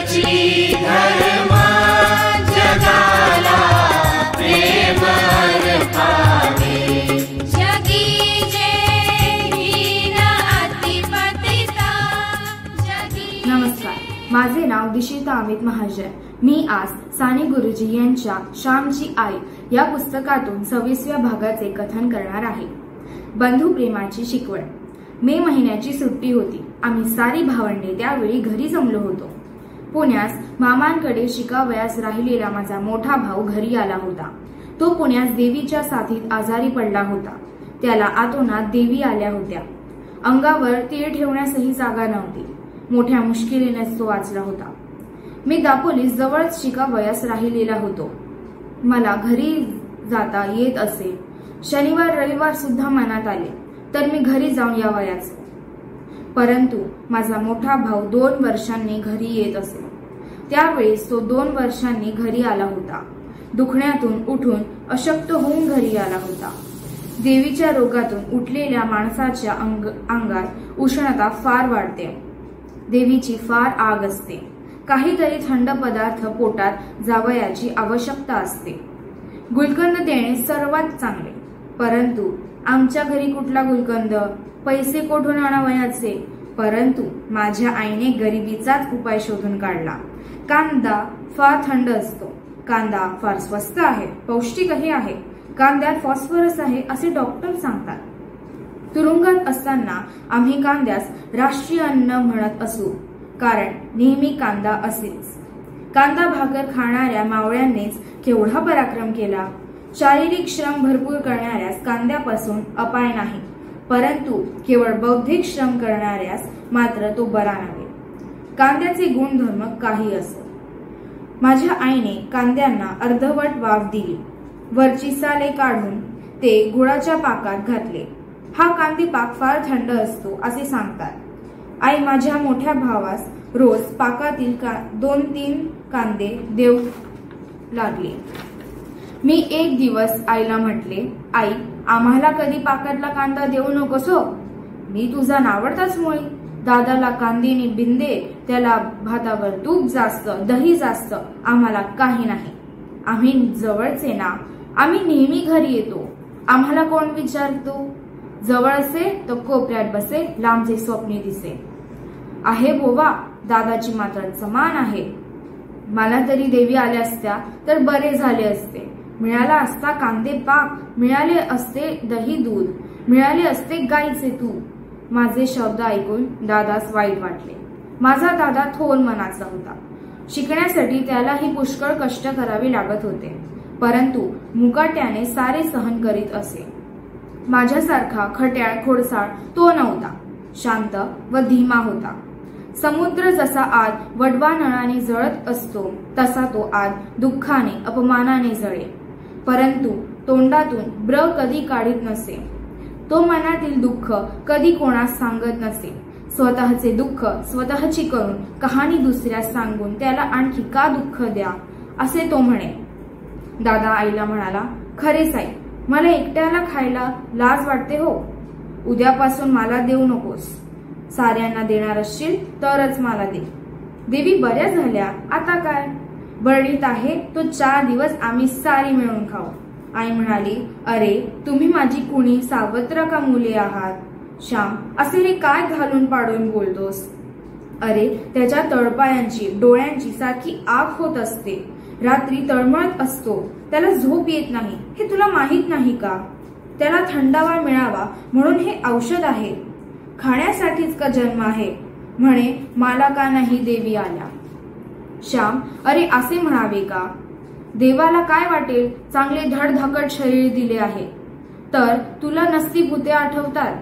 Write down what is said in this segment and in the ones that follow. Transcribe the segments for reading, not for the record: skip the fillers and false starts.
जगची धर्म जगाला प्रेम अर्पावे। जगी जे हीन अतिपतिता जगी। नमस्कार, माझे नाव दिशिता अमित महाजन। मी आज साने गुरुजी यांच्या श्यामची आई या पुस्तकातून 26व्या भागाचे कथन करणार आहे। बंधू प्रेमाची शिकवण। मे महिन्याची सुट्टी होती। आम्ही सारी भावंडे त्यावेळी घरी जमलो होतो। पुण्यास मामांकडे शिकावयास राहिलेला माझा मोठा भाऊ घरी आला होता। तो पुण्यास देवीच्या साथीत आजारी पडला होता। त्याला आतोनात देवी आल्या होत्या। अंगावर तीळ ठेवण्यासही जागा नव्हती। मोठ्या मुश्किलीने तो वाचला होता। मी दापोलीस जवळच शिकावयास राहिलेला होतो। मला घरी जाता येत असे। शनिवार रविवार सुद्धा मनात आले तर मी घरी जाऊन यावयाचे, परंतु माझा मोठा भाऊ 2 वर्षांनी घरी येत असे। त्यावेळेस तो 2 वर्षांनी घरी आला होता। दुखण्यातून उठून अशक्त होऊन घरी आला होता। देवीच्या रोगातून उठलेल्या माणसाच्या अंगात उष्णता फार वाढते। देवीची फार आग असते। काहीतरी थंड पदार्थ पोटात जावयाची आवश्यकता असते। गुलकंद देणे सर्वात चांगले, परंतु आमच्या घरी कुठला गुलकंद, पैसे कोठून आणावयाचे? परंतु माझ्या आईने गरिबीचाच उपाय शोधून काढला। कांदा फार थंड असतो। कांदा फार स्वस्त आहे, पौष्टिकही आहे। कांद्यात फॉस्फरस आहे असे डॉक्टर सांगतात। तुरुंगात असताना आम्ही कांद्यास राष्ट्रीय अन्न म्हणत असू, कारण नेहमी कांदा असेच। कांदा भाकर खाणाऱ्या मावळ्यांनीच केवढा पराक्रम केला। शारीरिक श्रम भरपूर करणाऱ्यास कांद्यापासून अपाय नाही, परंतु केवळ बौद्धिक श्रम करणाऱ्यास मात्र तो बरा नव्हे। कांद्याचे गुणधर्म काही असो। माझ्या आईने कांद्यांना अर्धवट वाफ दिली। वरची साले काढून ते गुळाच्या पाकात घातले। हा कांदी पाक फार थंड असतो असे सांगतात। आई माझ्या मोठ्या भावास रोज पाकातील 2-3 कांदे देऊ लागली। मी एक दिवस आईला म्हटले, आई आम्हाला कधी पाकातला कांदा देऊ नकोस हो। मी तुझा नावडताच मुळी। दादाला कांदेने बिंदे, त्याला भातावर तूप जास्त, दही जास्त, आम्हाला काही नाही। आम्ही जवळचे ना, आम्ही नेहमी घरी येतो। आम्हाला कोण विचारतो? जवळ असे तर कोपऱ्यात बसे, लांबचे स्वप्ने दिसे। आहे बोवा, दादाची मात्र समान आहे। मला तरी देवी आल्या असत्या तर बरे झाले असते। मिळाला असता कांदे पाक, मिळाले असते दही दूध, मिळाले असते गाईचे तूप। माझे शब्द ऐकून दादास वाईट वाटले। माझा दादा थोर मनाचा होता। शिकण्यासाठी त्यालाही पुष्कळ कष्ट करावे लागत होते, परंतु मुकाट्याने सारे सहन करीत असे। माझ्यासारखा खट्याळ खोडसाळ तो नव्हता। शांत व धीमा होता। समुद्र जसा आत वडवा नळाने जळत असतो तसा तो आत दुःखाने अपमानाने जळे, परंतु तोंडातून ब्र कधी काढीत नसे। तो मनातील दुःख कधी कोणास सांगत नसे। स्वतःचे दुःख स्वतःची करून कहाणी दुसऱ्यास सांगून त्याला आणखी का दुःख द्या असे तो म्हणे। दादा आईला म्हणाला, खरेच आई, मला एकट्याला खायला लाज वाटते हो। उद्यापासून मला देऊ नकोस। साऱ्यांना देणार असशील तरच मला दे। देवी बऱ्या झाल्या, आता काय? बरणीत आहे तो 4 दिवस आम्ही सारी मिळून खाऊ। आई म्हणाली, अरे तुम्ही माझी कुणी सावत्र का मुले आहात? श्याम, असे रे काय घालून पाडून बोलतोस? अरे त्याच्या तळपायांची डोळ्यांची सारखी आग होत असते। रात्री तळमळत असतो, त्याला झोप येत नाही, हे तुला माहित नाही का? त्याला थंडावा मिळावा म्हणून हे औषध आहे। खाण्यासाठीच का जन्म आहे? म्हणे मला का नाही देवी आल्या? श्याम, अरे असे म्हणावे का? देवाला काय वाटेल? चांगले धडधाकट शरीर दिले आहे तर तुला नसती भूते आठवतात?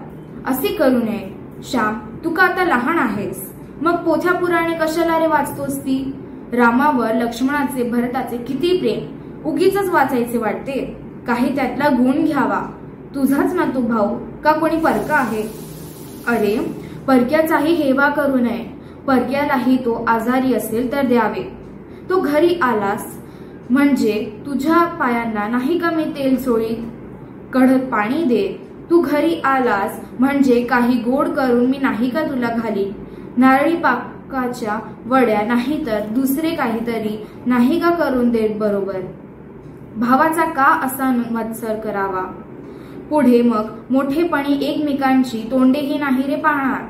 असे करू नये श्याम, तू का आता लहान आहेस? मग पोथ्या पुराणे कशाला रे वाचतोस ती? रामावर लक्ष्मणाचे भरताचे किती प्रेम, उगीच वाचायचे वाटते? काही त्यातला गुण घ्यावा। तुझाच ना तो भाऊ का कोणी परका आहे? अरे परक्याचाही हेवा करू नये। परक्यालाही तो आजारी असेल तर द्यावे। तो घरी आलास म्हणजे तुझ्या पायांना नाही का मी तेल सोडीत? कढत पाणी दे। तू घरी आलास म्हणजे काही गोड करून मी नाही का तुला घाली? नारळी पाक पानकाच्या वड्या नाही तर दुसरे काहीतरी नाही का करून देत बरोबर? भावाचा का असा मत्सर करावा? पुढे मग मोठेपणी एकमेकांची तोंडेही नाही रे पाहणार.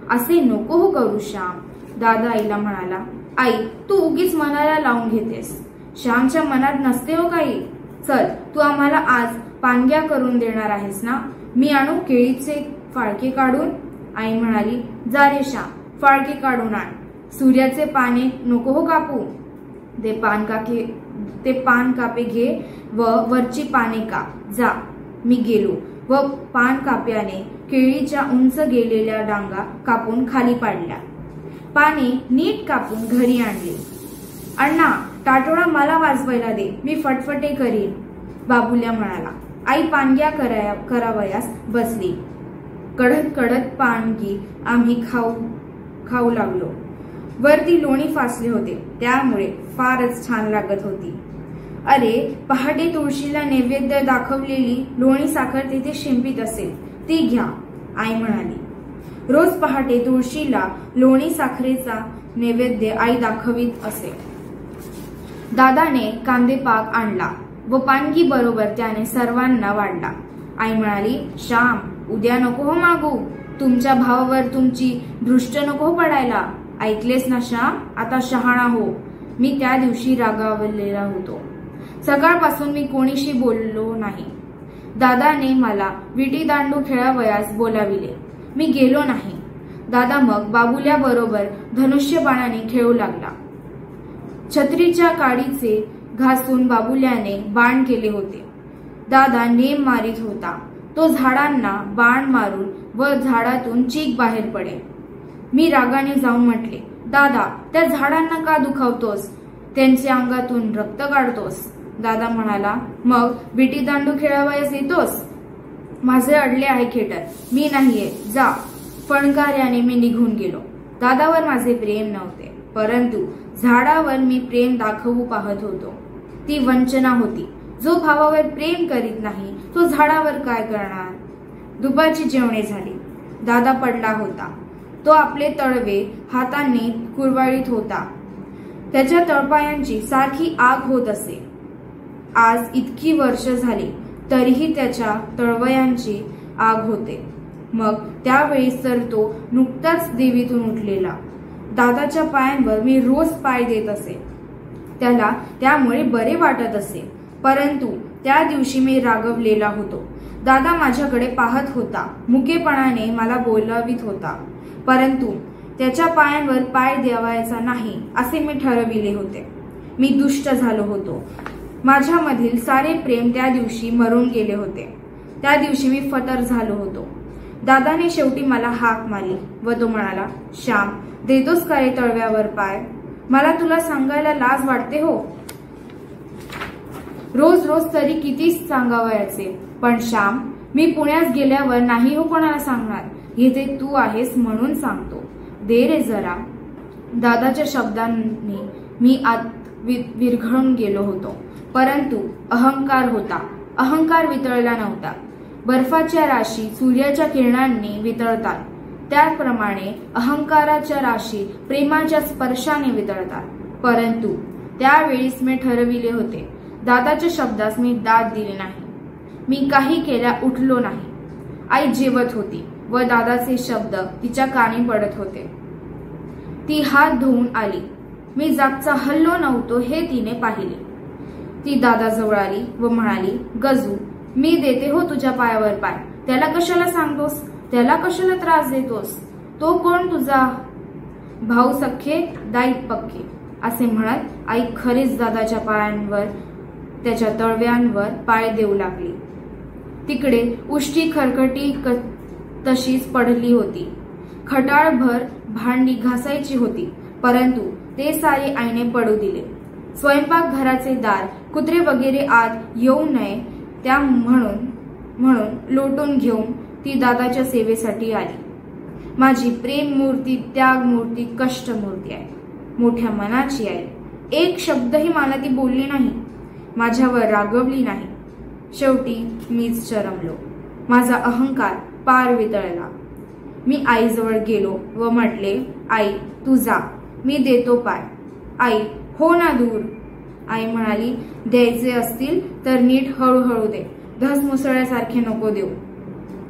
असे नको हो करू श्याम. दादा आईला म्हणाला, आई तू उगीच मनाला लावून घेतेस. श्यामच्या मनात नसते हो काही. चल तू आम्हाला आज पानग्या करून देणार आहेस ना? मी आणू केळीचे फाळके काढून? आई म्हणाली, जा रे श्याम, फाळके काढून आण. सूर्याचे पाने नको हो कापू. ते पान कापे घे व वरची पाने काप. जा. मी गेलो व पान काप्याने केळीच्या उंच गेलेल्या डांगा कापून खाली पाडल्या. पाने नीट कापून घरी आणली. अण्णा टाटोळा मला वाजवायला दे, मी फटफटे करीन, बाबुल्या म्हणाला. आई पानग्या करावयास बसली. कडक कडक पानगी आम्ही खाऊ लागलो. वरती लोणी फासले होते त्यामुळे फारच छान लागत होती. अरे पहाटे तुळशीला नैवेद्य दाखवलेली लोणी साखर तिथे शिंपीत असेल, ती घ्या, आई म्हणाली. रोज पहाटे तुळशीला लोणी साखरेचा नैवेद्य आई दाखवीत असे. दादाने कांदेपाक आणला व पानगी बरोबर त्याने सर्वांना वाढला. आई म्हणाली, श्याम उद्या नको हो मागू. तुमच्या भावावर तुमची दृष्ट नको पडायला. ऐकलेस ना श्याम, आता शहाणा हो. मी त्या दिवशी रागावलेला होतो. सकाळपासून मी कोणीशी बोललो नाही. दादाने मला विटी दांडू खेळावयास बोलाविले. मी गेलो नाही. दादा मग बाबुल्या बरोबर धनुष्यबाणाने खेळू लागला. छत्रीच्या काडीचे घासून बाबुल्याने बाण केले होते. दादा नेम मारित होता. तो झाडांना बाण मारून व झाडातून चीक बाहेर पडे. मी रागाने जाऊन म्हटले, दादा त्या झाडांना का दुखावतोस? त्यांच्या अंगातून रक्त काढतोस. दादा म्हणाला, मग विटी दांडू खेळावयास येतोस? माझे अडले आहे खेटर, मी नाहीये, जा. फणकार्याने मी निघून गेलो. दादावर माझे प्रेम नव्हते, परंतु झाडावर मी प्रेम दाखवू पाहत होतो. ती वंचना होती. जो भावावर प्रेम करीत नाही तो झाडावर काय करणार? दुपारची जेवणे झाली. दादा पडला होता. तो आपले तळवे हाताने कुरवाळीत होता. त्याच्या तळपायांची सारखी आग होत असे. आज इतकी वर्ष झाली तरीही त्याच्या तळवयांची आग होते. मग त्यावेळेस तर तो नुकताच देवीतून उठलेला. दादाच्या पायांवर मी रोज पाय देत असे. त्याला त्यामुळे बरे वाटत असे. परंतु त्या दिवशी मी रागवलेला होतो. दादा माझ्याकडे पाहत होता. मुकेपणाने मला बोलावित होता. परंतु त्याच्या पायांवर पाय द्यावायचा नाही असे मी ठरविले होते. मी दुष्ट झालो होतो. माझ्यामधील सारे प्रेम त्या दिवशी मरून गेले होते. त्या दिवशी मी फतर झालो होतो. दादाने शेवटी मला हाक मारली व तो म्हणाला, श्याम देतोस का रे तळव्यावर पाय? मला तुला सांगायला लाज वाटते हो. रोज रोज तरी किती सांगावयाचे. पण श्याम मी पुण्यात गेल्यावर नाही हो कोणाला सांगणार. येथे तू आहेस म्हणून सांगतो. दे रे जरा. दादाच्या शब्दांनी मी आत विरघळून गेलो होतो. परंतु अहंकार होता. अहंकार वितळला नव्हता. बर्फाच्या राशी सूर्याच्या किरणांनी वितळतात त्याप्रमाणे अहंकाराच्या राशी प्रेमाच्या स्पर्शाने वितळतात. परंतु त्यावेळीस मी ठरविले होते. दादाच्या शब्दास मी दाद दिली नाही. मी काही केल्या उठलो नाही. आई जेवत होती व दादाचे शब्द तिच्या कानी पडत होते. ती हात धुवून आली. मी जागचा हल्लो नव्हतो हे तिने पाहिले. ती दादाजवळ आली व म्हणाली, गजू मी देते हो तुझ्या पायावर पाय. त्याला कशाला सांगतोस? त्याला कशाला त्रास देतोस? तो कोण तुझा भाऊ सख्खे दाईत पक्के? असे म्हणत आई खरीच दादाच्या पायांवर त्याच्या तळव्यांवर पाय देऊ लागली. तिकडे उष्टी खरकटी तशीच पडली होती. खटाळभर भांडी घासायची होती. परंतु ते सारे आईने पडू दिले. स्वयंपाकघराचे दार कुत्रे वगैरे आत येऊ नये त्या म्हणून लोटून घेऊन ती दादाच्या सेवेसाठी आली. माझी प्रेम मूर्ती, त्याग मूर्ती, कष्ट मूर्ती आहे. मोठ्या मनाची आहे. एक शब्दही मला ती बोलली नाही. माझ्यावर रागवली नाही. शेवटी मीच चरमलो. माझा अहंकार पार वितळला. मी आईजवळ गेलो व म्हटले, आई तू जा, मी देतो पाय. आई, हो ना दूर. आई म्हणाली, द्यायचे असतील तर नीट हळूहळू दे, धसमुसळ्यासारखे नको देऊ.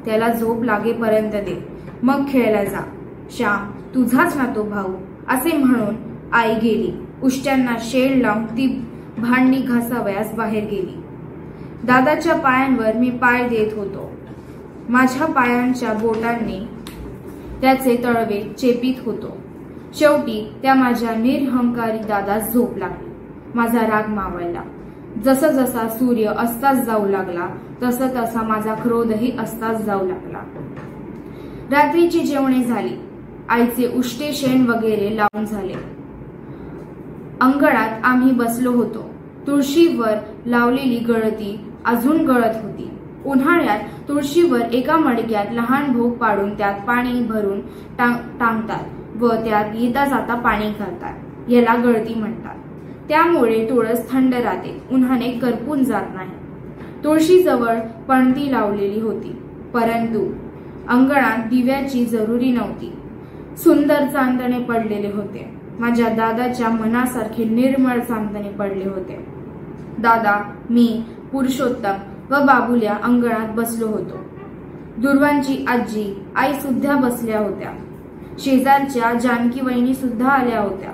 त्याला झोप लागेपर्यंत दे, मग खेळायला जा. श्याम तुझाच ना तो भाऊ, असे म्हणून आई गेली. उष्ट्यांना शेण लावून ती भांडी घासावयास बाहेर गेली. दादाच्या पायांवर मी पाय देत होतो. माझ्या पायांच्या बोटांनी त्याचे तळवे चेपीत होतो. शेवटी त्या माझ्या निरहंकारी दादास झोप लागली. माझा राग मावळला. जसा जसा सूर्य अस्तास जाऊ लागला तसा तसा माझा क्रोधही अस्तास जाऊ लागला. रात्रीची जेवणे झाली. आईचे उष्टे शेण वगैरे लावून झाले. अंगणात आम्ही बसलो होतो. तुळशीवर लावलेली गळती अजून गळत होती. उन्हाळ्यात तुळशीवर एका मडक्यात लहान भोग पाडून त्यात पाणी भरून टांगतात व त्यात येता जाता पाणी घालतात. याला गळती म्हणतात. त्यामुळे तुळस थंड राहते, उन्हाने करपून जात नाही. तुळशीजवळ पणती लावलेली होती, परंतु अंगणात दिव्याची जरुरी नव्हती. सुंदर चांदणे पडलेले होते. माझ्या दादाच्या मनासारखे निर्मळ चांदणे पडले होते. दादा, मी, पुरुषोत्तम व बाबुल्या अंगणात बसलो होतो. दुर्वांची आजी, आई सुद्धा बसल्या होत्या. शेजारच्या जानकी वहिनी सुद्धा आल्या होत्या.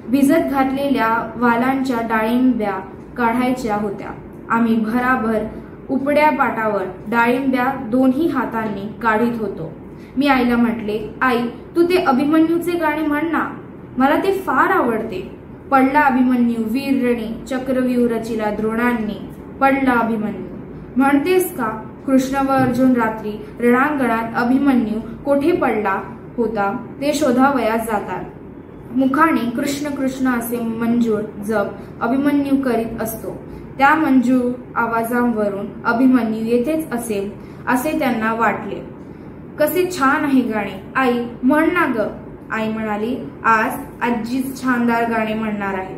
भिजत घातलेल्या वालांच्या डाळिंब्या काढायच्या होत्या. आम्ही भराभर उपड्या पाटावर डाळिंब्या दोन्ही हातांनी काढीत होतो. मी आईला म्हटले, आई तू ते अभिमन्यूचे गाणे म्हण ना, मला ते फार आवडते. पडला अभिमन्यू वीररणी, चक्रव्यूह रचिला द्रोणांनी, पडला अभिमन्यू. म्हणतेस का? कृष्ण व अर्जुन रात्री रणांगणात अभिमन्यू कोठे पडला होता ते शोधावयास जातात. मुखाने कृष्ण कृष्ण असे मंजूळ जप अभिमन्यू करीत असतो. त्या मंजूळ आवाजांवरून अभिमन्यू येथेच असेल असे त्यांना वाटले. कसे छान आहे गाणे, आई म्हण ना ग. आई म्हणाली, आज आजी छानदार गाणे म्हणणार आहे,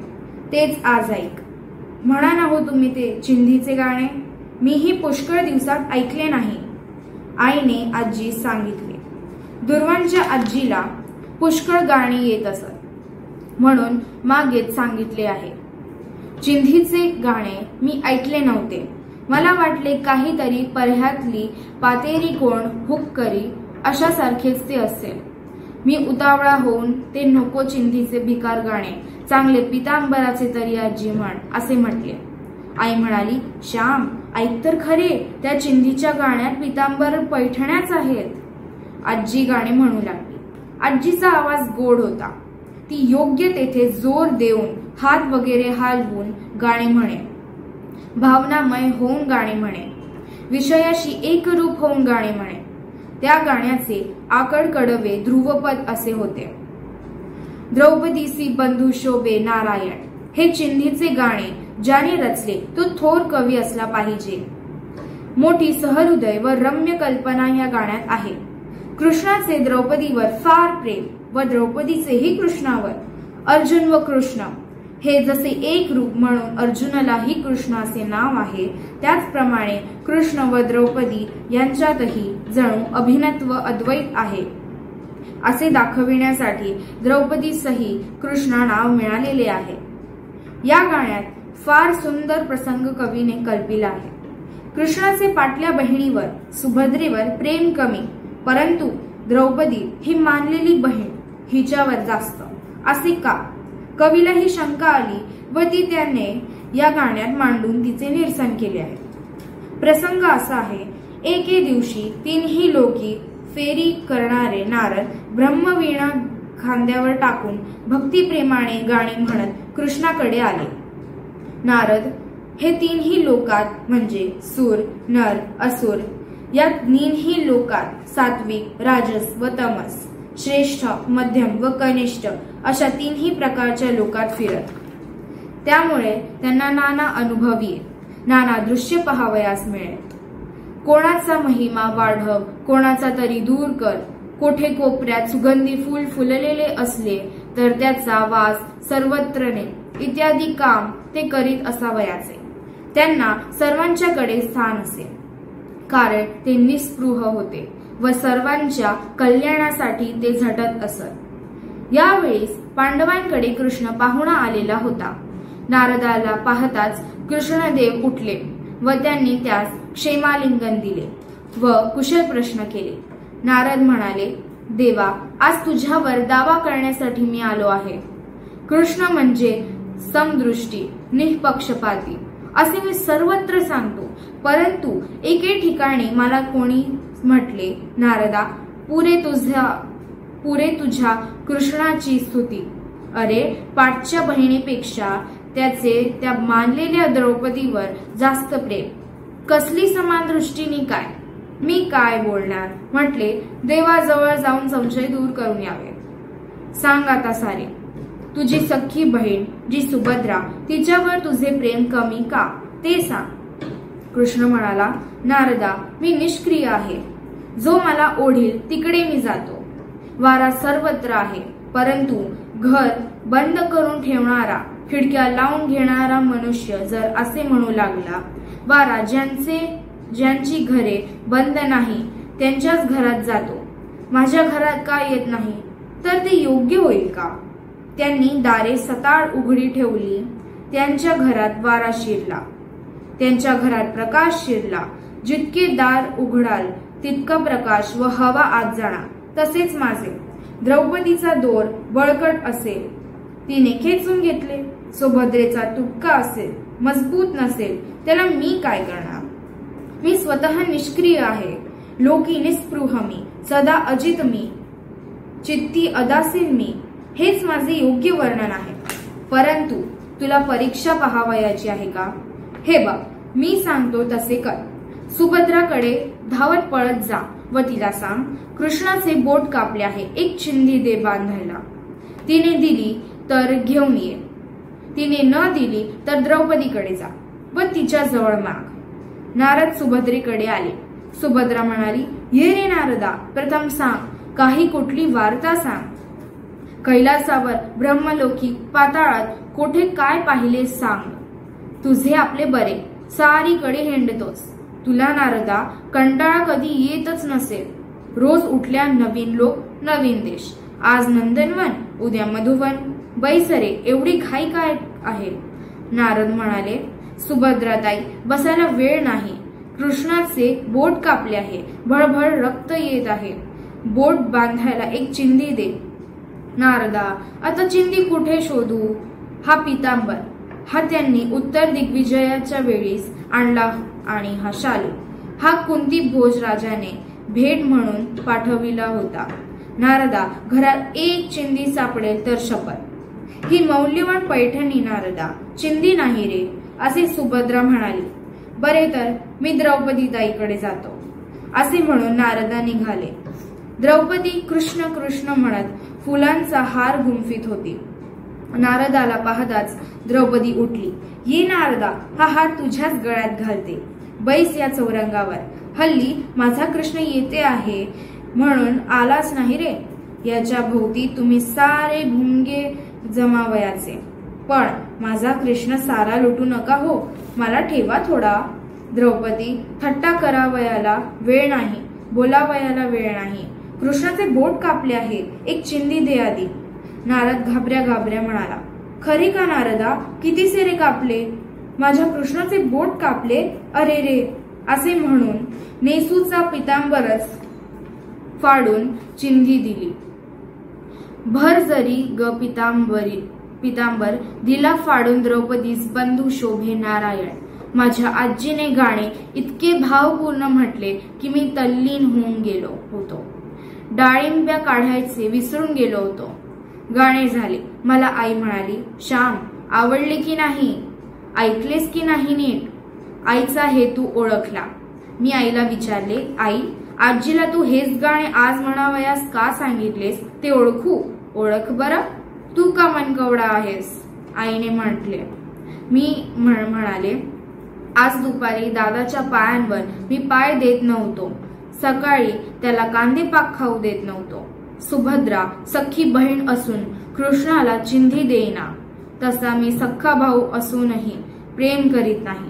तेच आज ऐक. म्हणा ना हो तुम्ही ते चिंधीचे गाणे, मीही पुष्कळ दिवसात ऐकले नाही. आईने आजीस सांगितले. दुर्वांच्या आजीला पुष्कळ गाणी येत असत म्हणून मागेच सांगितले आहे. चिंधीचे गाणे मी ऐकले नव्हते. मला वाटले काहीतरी पर्ह्यातली पातेरी कोण हुक्करी अशासारखेच ते असेल. मी उतावळा होऊन ते नको चिंधीचे भिकार गाणे, चांगले पितांबराचे तरी आजी म्हण असे म्हटले. आई म्हणाली, श्याम ऐक तर खरे, त्या चिंधीच्या गाण्यात पितांबर पैठण्याच आहेत. आजी गाणे म्हणू लागली. आजीचा आवाज गोड होता. ती योग्य तेथे जोर देऊन हात वगैरे हलवून गाणे म्हणे. भावनामय होऊन गाणे म्हणे. विषयाशी एकरूप होऊन गाणे म्हणे. त्या गाण्याचे आकड कडवे ध्रुवपद असे होते. द्रौपदीसी बंधू शोभे नारायण. हे चिंधीचे गाणे ज्याने रचले तो थोर कवी असला पाहिजे. मोठी सहृदय व रम्य कल्पना या गाण्यात आहे. कृष्णाचे द्रौपदीवर फार प्रेम व द्रौपदीचेही कृष्णावर. अर्जुन व कृष्ण हे जसे एक रूप म्हणून अर्जुनालाही कृष्ण असे नाव आहे, त्याचप्रमाणे कृष्ण व द्रौपदी यांच्यातही जणू अभिनत्व अद्वैत आहे असे दाखविण्यासाठी द्रौपदीसही कृष्णा नाव मिळालेले आहे. या गाण्यात फार सुंदर प्रसंग कवीने कल्पिला आहे. कृष्णाचे पाटल्या बहिणीवर सुभद्रेवर प्रेम कमी, परंतु द्रौपदी ही मानलेली बहीण हिच्यावर जास्त, असे का? कवीला ही शंका आली व ती त्याने या गाण्यात मांडून तिचे निरसन केले आहे. प्रसंग असा आहे, एके दिवशी तीनही लोकी फेरी करणारे नारद ब्रह्मवीणा खांद्यावर टाकून भक्तिप्रेमाने गाणी म्हणत कृष्णाकडे आले. नारद हे तीनही लोकात म्हणजे सूर, नर, असुर या तीनही लोकात सात्विक, राजस व तमस, श्रेष्ठ, मध्यम व कनिष्ठ अशा तीनही प्रकारच्या लोकात फिरत. त्यामुळे त्यांना नाना अनुभव येत, नाना दृश्य पहावयास मिळत. कोणाचा महिमा वाढव, कोणाचा तरी दूर कर. कोठे कोपऱ्यात सुगंधी फूल फुललेले असले तर त्याचा वास सर्वत्र ने इत्यादी काम ते करीत असावयाचे. त्यांना सर्वांच्याकडे स्थान असे, कारण ते निस्पृह होते. व सर्वांच्या कल्याणासाठी ते झटत असत। यावेळेस पांडवांकडे कृष्ण पाहुणा आलेला होता। नारदाला पाहताच कृष्णदेव उठले व त्यांनी त्यास क्षेमालिंगन दिले व कुशल प्रश्न केले। नारद म्हणाले, देवा, आज तुझ्यावर दावा करण्यासाठी मी आलो आहे। कृष्ण म्हणजे समदृष्टी, निष्पक्षपाती असे मी सर्वत्र सांगतो, परंतु एके ठिकाणी मला कोणी म्हटले, नारदा, पुरे तुझ्या कृष्णाची स्तुती। अरे, पाठच्या बहिणीपेक्षा त्याचे त्या मानलेल्या द्रौपदीवर जास्त प्रेम। कसली समान दृष्टीनी काय? मी काय बोलणार? म्हटले, देवाजवळ जाऊन संशय दूर करून यावे। सांग आता सारे, तुझी सख्खी बहीण जी सुभद्रा, तिच्यावर तुझे प्रेम कमी का ते सांग। कृष्ण म्हणाला, नारदा, मी निष्क्रिय आहे। जो मला ओढील तिकडे मी जातो। वारा सर्वत्र आहे, परंतु घर बंद करून ठेवणारा, खिडक्या लावून घेणारा मनुष्य जर असे म्हणू लागला, वारा ज्यांची घरे बंद नाही त्यांच्याच घरात जातो, माझ्या घरात का येत नाही, तर ते योग्य होईल का? त्यांनी दारे सताळ उघडी ठेवली, त्यांच्या घरात वारा शिरला, त्यांच्या घरात प्रकाश शिरला। जितके दार उघडाल तितका प्रकाश व हवा आत जाणार। तसेच माझे द्रौपदीचा दोर बळकट असेल, तिने खेचून घेतले। सुभद्रेचा तुटका असेल, मजबूत नसेल, त्याला मी काय करणार? मी स्वतः निष्क्रिय आहे, लोकी निस्पृह मी, सदा अजित मी, चित्ती अदासीन मी, हेच माझे योग्य वर्णन आहे। परंतु तुला परीक्षा पहावयाची आहे का? हे बघ, मी सांगतो तसे कर। सुभद्राकडे धावत पळत जा व तिला सांग, कृष्णाचे बोट कापले आहे, एक चिंधी दे बांधायला। तिने दिली तर घेऊन ये, तिने न दिली तर द्रौपदीकडे जा व तिच्या जवळ माग। नारद सुभद्रेकडे आले। सुभद्रा म्हणाली, ये रे नारदा, प्रथम सांग, काही कुठली वार्ता सांग। कैलासावर, ब्रह्मलोकी, पाताळात कोठे काय पाहिले सांग। तुझे आपले बरे, सारीकडे हिंडतोस। तुला नारदा कंटाळा कधी येतच नसेल। रोज उठल्या नवीन लोक, नवीन देश। आज नंदनवन, उद्या मधुवन। बैसरे, एवढी घाई काय आहे? नारद म्हणाले, सुभद्राताई, बसायला वेळ नाही। कृष्णाचे बोट कापले आहे, भळभळ रक्त येत आहे। बोट बांधायला एक चिंधी दे। नारदा, आता चिंधी कुठे शोधू? हा पितांबर, हा त्यांनी उत्तर दिग्विजयाच्या वेळीस आणला, आणि हा शालू, हा कुंती भोज राजाने भेट म्हणून पाठविला होता। नारदा, घरात एक चिंधी सापडेल तर शपथ। ही मौल्यवान पैठणी नारदा, चिंधी नाही रे, असे सुभद्रा म्हणाली। बरे तर मी द्रौपदीताईकडे जातो, असे म्हणून नारदा निघाले। द्रौपदी कृष्ण कृष्ण म्हणत फुलांचा हार गुंफीत होती। नारदाला पाहताच द्रौपदी उठली। ये नारदा, हा हार तुझ्याच गळ्यात घालते। बैस या चौरंगावर, हल्ली माझा कृष्ण येते आहे म्हणून आलाच नाही रे। याच्या भोवती तुम्ही सारे भुंगे जमावयाचे, पण माझा कृष्ण सारा लुटू नका हो, मला ठेवा थोडा। द्रौपदी, थट्टा करावयाला वेळ नाही, बोलावयाला वेळ नाही। कृष्णाचे बोट कापले आहे, एक चिंधी दे आधी। नारद घाबऱ्या घाबऱ्या म्हणाला, खरे का नारदा, किती सेरे कापले? माझ्या कृष्णाचे बोट कापले? अरे रे, असे म्हणून नेसूचा पितांबरच फाडून चिंधी दिली। भर जरी ग पितांबर दिला फाडून द्रौपदीस बंधू शोभे नारायण। माझ्या आजीने गाणे इतके भावपूर्ण म्हटले की मी तल्लीन होऊन गेलो होतो। डाळिंब्या काढायचे विसरून गेलो होतो। गाणे झाले। मला आई म्हणाली, श्याम, आवडले की नाही? ऐकलेस की नाही नीट? आईचा हेतू ओळखला। मी आईला विचारले, आई, आजीला तू हेच गाणे आज म्हणावयास का सांगितलेस ते ओळख बरं, तू का मनकवडा आहेस? आईने म्हटले। मी म्हणाले, आज दुपारी दादाच्या पायांवर मी पाय देत नव्हतो, सकाळी त्याला कांदे पाक खाऊ देत नव्हतो। सुभद्रा सख्खी बहीण असून कृष्णाला चिंधी देईना, तसा मी सख्खा भाऊ असूनही प्रेम करीत नाही।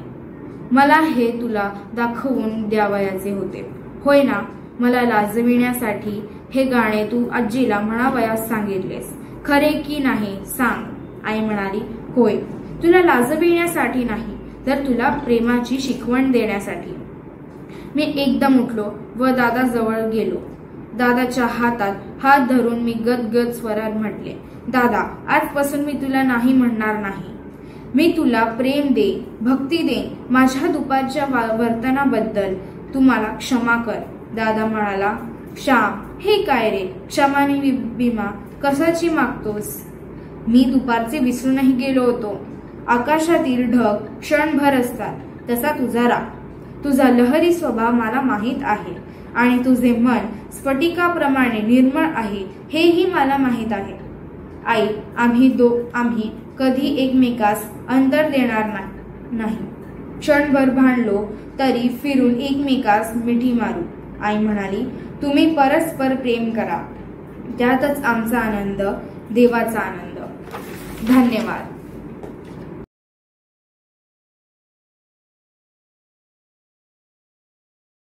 मला हे तुला दाखवून द्यावयाचे होते, होय ना? मला लाजविण्यासाठी हे गाणे तू आजीला म्हणावयास सांगितलेस, खरे की नाही सांग. आई म्हणाली, होय, तुला लाजविण्यासाठी नाही, तर तुला प्रेमाची शिकवण देण्यासाठी. मी एकदम उठलो व दादाजवळ गेलो. दादाच्या हातात हात धरून मी गदगद स्वरात म्हटले, दादा, आजपासून मी तुला नाही म्हणणार नाही. मी तुला प्रेम देईन, भक्ती देईन. माझ्या दुपारच्या वर्तनाबद्दल तू मला क्षमा कर. दादा म्हणाला, श्याम, हे काय रे, क्षमाने विमा कशाची मागतोस? मी दुपारचे विसरूनही गेलो होतो. आकाशातील ढग क्षणभर असतात, तसा तुझा राग, तुझा लहरी स्वभाव मला माहीत आहे, आणि तुझे मन स्फटिकाप्रमाणे निर्मळ आहे हेही मला माहीत आहे. आई, आम्ही कधी एकमेकास अंतर देणार नाही. क्षणभर भांडलो तरी फिरून एकमेकास मिठी मारू. आई म्हणाली, तुम्ही परस्पर प्रेम करा, त्यातच आमचा आनंद, देवाचा आनंद. धन्यवाद.